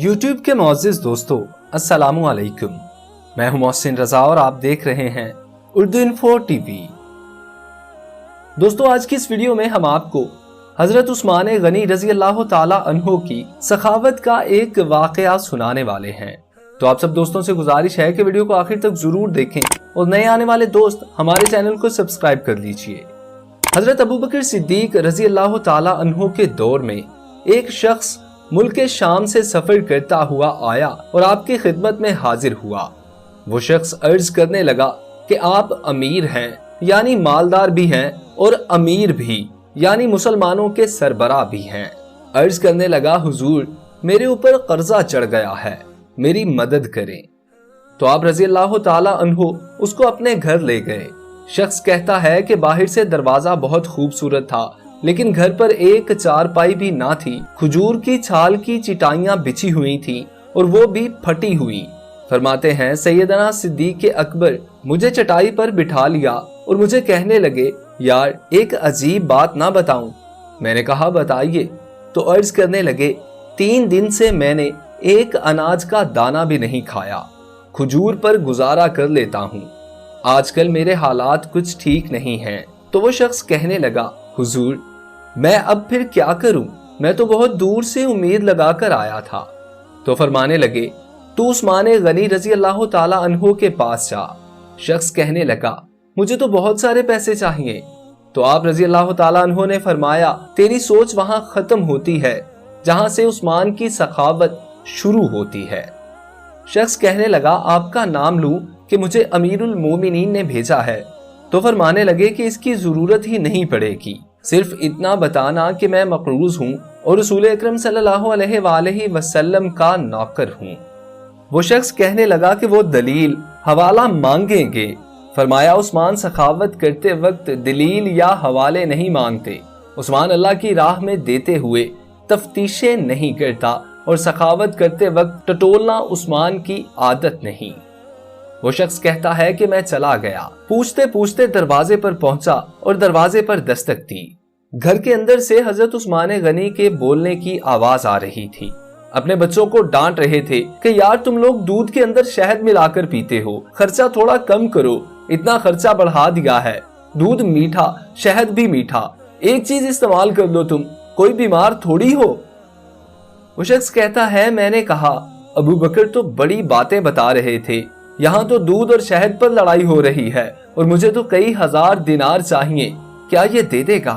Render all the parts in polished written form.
YouTube के मोअज़्ज़िज़ दोस्तों, अस्सलामु अलैकुम। मैं हूं मोहसिन रजा और आप देख रहे हैं उर्दू इन्फो टीवी। दोस्तों, आज की इस वीडियो में हम आपको हजरत उस्मान गनी रजी अल्लाह ताला अन्हो की सखावत का एक वाकया सुनाने वाले हैं। तो आप सब दोस्तों से गुजारिश है कि वीडियो को आखिर तक जरूर देखें और नए आने वाले दोस्त हमारे चैनल को सब्सक्राइब कर लीजिए। हजरत अबू बकर सिद्दीक रजी अल्लाह ताला अन्हो के दौर में एक शख्स मुल्क शाम से सफर करता हुआ आया और आपकी खिदमत में हाजिर हुआ। वो शख्स अर्ज करने लगा कि आप अमीर हैं, यानी मालदार भी हैं, और अमीर भी यानी मुसलमानों के सरबराह भी हैं। अर्ज करने लगा, हुजूर मेरे ऊपर कर्जा चढ़ गया है, मेरी मदद करें। तो आप रजी अल्लाह ताला अन्हो उसको अपने घर ले गए। शख्स कहता है कि बाहर से दरवाजा बहुत खूबसूरत था, लेकिन घर पर एक चारपाई भी ना थी। खजूर की छाल की चिटाइयां बिछी हुई थी और वो भी फटी हुई। फरमाते हैं, सैयदना सिद्दीक अकबर मुझे चटाई पर बिठा लिया और मुझे कहने लगे, यार एक अजीब बात ना बताऊं? मैंने कहा, बताइए। तो अर्ज करने लगे, 3 दिन से मैंने एक अनाज का दाना भी नहीं खाया, खजूर पर गुजारा कर लेता हूँ। आजकल मेरे हालात कुछ ठीक नहीं हैं। तो वो शख्स कहने लगा, हुजूर मैं अब फिर क्या करूं? मैं तो बहुत दूर से उम्मीद लगा कर आया था। तो फरमाने लगे, तू उस्मान गनी रजी अल्लाह ताला अन्हो के पास जा। शख्स कहने लगा, मुझे तो बहुत सारे पैसे चाहिए। तो आप रजी अल्लाह ताला अन्हो ने फरमाया, तेरी सोच वहां खत्म होती है जहां से उस्मान की सखावत शुरू होती है। शख्स कहने लगा, आपका नाम लूं कि मुझे अमीरुल मोमिनीन ने भेजा है। तो फरमाने लगे कि इसकी जरूरत ही नहीं पड़ेगी, सिर्फ इतना बताना कि मैं मकरूज हूँ और रसूल अकरम सल्लल्लाहु अलैहि वसल्लम का नौकर हूँ। वो शख्स कहने लगा कि वो दलील हवाला मांगेंगे। फरमाया, उस्मान सखावत करते वक्त दलील या हवाले नहीं मांगते। उस्मान अल्लाह की राह में देते हुए तफ्तीशें नहीं करता और सखावत करते वक्त टटोलना उस्मान की आदत नहीं। वो शख्स कहता है कि मैं चला गया, पूछते पूछते दरवाजे पर पहुंचा और दरवाजे पर दस्तक दी। घर के अंदर से हजरत उस्मान गनी के बोलने की आवाज आ रही थी। अपने बच्चों को डांट रहे थे कि यार तुम लोग दूध के अंदर शहद मिलाकर पीते हो, खर्चा थोड़ा कम करो, इतना खर्चा बढ़ा दिया है, दूध मीठा शहद भी मीठा, एक चीज इस्तेमाल कर लो, तुम कोई बीमार थोड़ी हो। वो शख्स कहता है, मैंने कहा, अबू बकर तो बड़ी बातें बता रहे थे, यहाँ तो दूध और शहद पर लड़ाई हो रही है और मुझे तो कई हजार दिनार चाहिए, क्या ये दे देगा?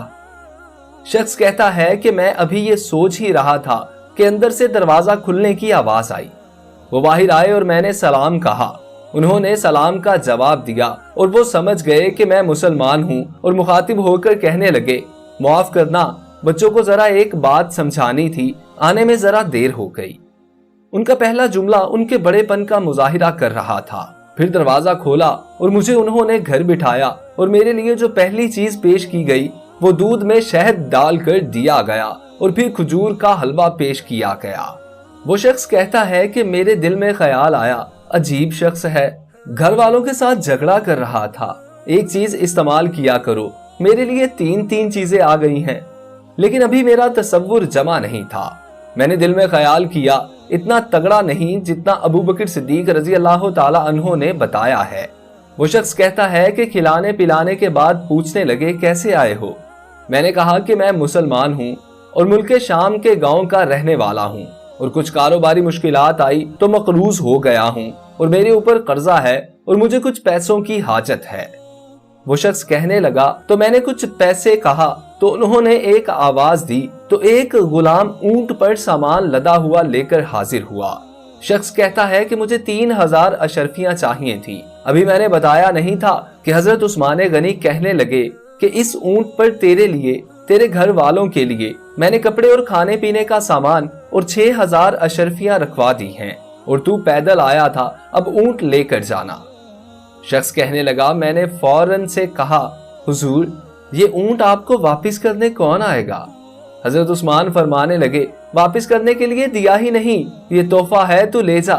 शख्स कहता है कि मैं अभी ये सोच ही रहा था कि अंदर से दरवाजा खुलने की आवाज आई। वो बाहर आए और मैंने सलाम कहा। उन्होंने सलाम का जवाब दिया और वो समझ गए कि मैं मुसलमान हूँ और मुखातिब होकर कहने लगे, माफ करना, बच्चों को जरा एक बात समझानी थी, आने में जरा देर हो गई। उनका पहला जुमला उनके बड़ेपन का मुजाहिरा कर रहा था। फिर दरवाजा खोला और मुझे उन्होंने घर बिठाया और मेरे लिए जो पहली चीज पेश की गई वो दूध में शहद डालकर दिया गया और फिर खजूर का हलवा पेश किया गया। वो शख्स कहता है कि मेरे दिल में ख्याल आया, अजीब शख्स है, घर वालों के साथ झगड़ा कर रहा था, एक चीज इस्तेमाल किया करो। मेरे लिए 3 चीजें आ गई हैं, लेकिन अभी मेरा तसव्वुर जमा नहीं था। मैंने दिल में ख्याल किया, इतना तगड़ा नहीं जितना अबू बकर सिद्दीक रजी अल्लाह ताला अन्हो ने बताया है। वो शख्स कहता है कि खिलाने पिलाने के बाद पूछने लगे, कैसे आए हो? मैंने कहा कि मैं मुसलमान हूँ और मुल्क शाम के गांव का रहने वाला हूँ और कुछ कारोबारी मुश्किलात आई तो मकरूज हो गया हूँ और मेरे ऊपर कर्जा है और मुझे कुछ पैसों की हाजत है। वो शख्स कहने लगा, तो मैंने कुछ पैसे कहा तो उन्होंने एक आवाज दी तो एक गुलाम ऊंट पर सामान लदा हुआ लेकर हाजिर हुआ। शख्स कहता है कि मुझे 3000 अशरफियां चाहिए थी। अभी मैंने बताया नहीं था कि हजरत उस्मान गनी कहने लगे कि इस ऊंट पर तेरे लिए, तेरे घर वालों के लिए मैंने कपड़े और खाने पीने का सामान और 6000 अशरफियां रखवा दी हैं और तू पैदल आया था, अब ऊंट लेकर जाना। शख्स कहने लगा, मैंने फौरन से कहा, हुजूर ये ऊंट आपको वापस करने कौन आएगा? हजरत उस्मान फरमाने लगे, वापस करने के लिए दिया ही नहीं, ये तोहफा है, तू ले जा।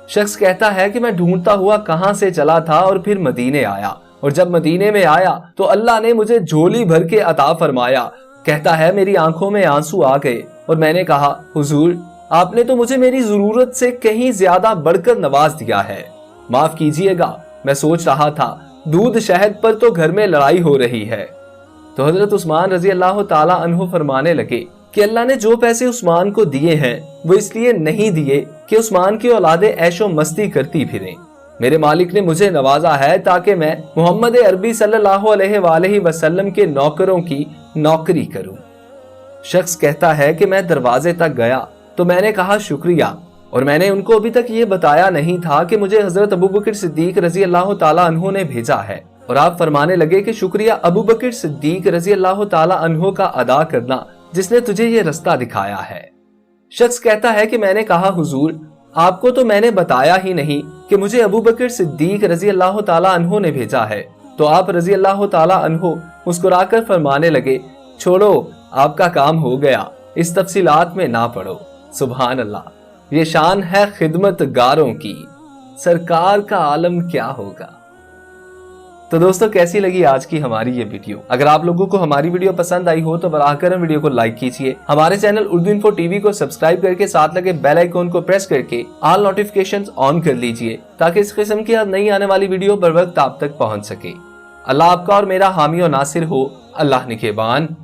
शख्स कहता है कि मैं ढूंढता हुआ कहां से चला था और फिर मदीने आया और जब मदीने में आया तो अल्लाह ने मुझे झोली भर के अता फरमाया। कहता है, मेरी आंखों में आंसू आ गए और मैंने कहा, हुजूर आपने तो मुझे मेरी जरूरत से कहीं ज्यादा बढ़कर नवाज दिया है। माफ कीजिएगा, मैं सोच रहा था दूध शहद पर तो घर में लड़ाई हो रही है। तो हजरत उस्मान रजी अल्लाह ताला अन्हु फरमाने लगे कि अल्लाह ने जो पैसे उस्मान को दिए हैं वो इसलिए नहीं दिए कि उस्मान की औलादे ऐशो मस्ती करती फिरें। मेरे मालिक ने मुझे नवाजा है ताकि मैं मोहम्मद अरबी सल्लल्लाहु अलैहि वसल्लम के नौकरों की नौकरी करूं। शख्स कहता है कि मैं दरवाजे तक गया तो मैंने कहा शुक्रिया, और मैंने उनको अभी तक ये बताया नहीं था कि मुझे हजरत अबू बकर सिद्दीक रजी अल्लाह ताला अन्हु ने भेजा है। और आप फरमाने लगे कि शुक्रिया अबू बकर सिद्दीक रजी अल्लाह ताला अन्हु का अदा करना जिसने तुझे ये रास्ता दिखाया है। शख्स कहता है कि मैंने कहा हुजूर, आपको तो मैंने बताया ही नहीं कि मुझे अबू बकर सिद्दीक रजी अल्लाह ताला अन्हु ने भेजा है। तो आप रजी अल्लाह ताला अन्हु मुस्कुराकर फरमाने लगे, छोड़ो, आपका काम हो गया, इस तफसीलात में ना पड़ो। सुभान अल्लाह, ये शान है खिदमतगारों की, सरकार का आलम क्या होगा। तो दोस्तों, कैसी लगी आज की हमारी ये वीडियो? अगर आप लोगों को हमारी वीडियो पसंद आई हो तो बराकर वीडियो को लाइक कीजिए, हमारे चैनल उर्दू इन्फो टीवी को सब्सक्राइब करके साथ लगे बेल आइकन को प्रेस करके ऑल नोटिफिकेशंस ऑन कर लीजिए ताकि इस किस्म की हर नई आने वाली वीडियो बर वक्त आप तक पहुंच सके। अल्लाह आपका और मेरा हामी और नासिर हो। अल्लाह निगहबान।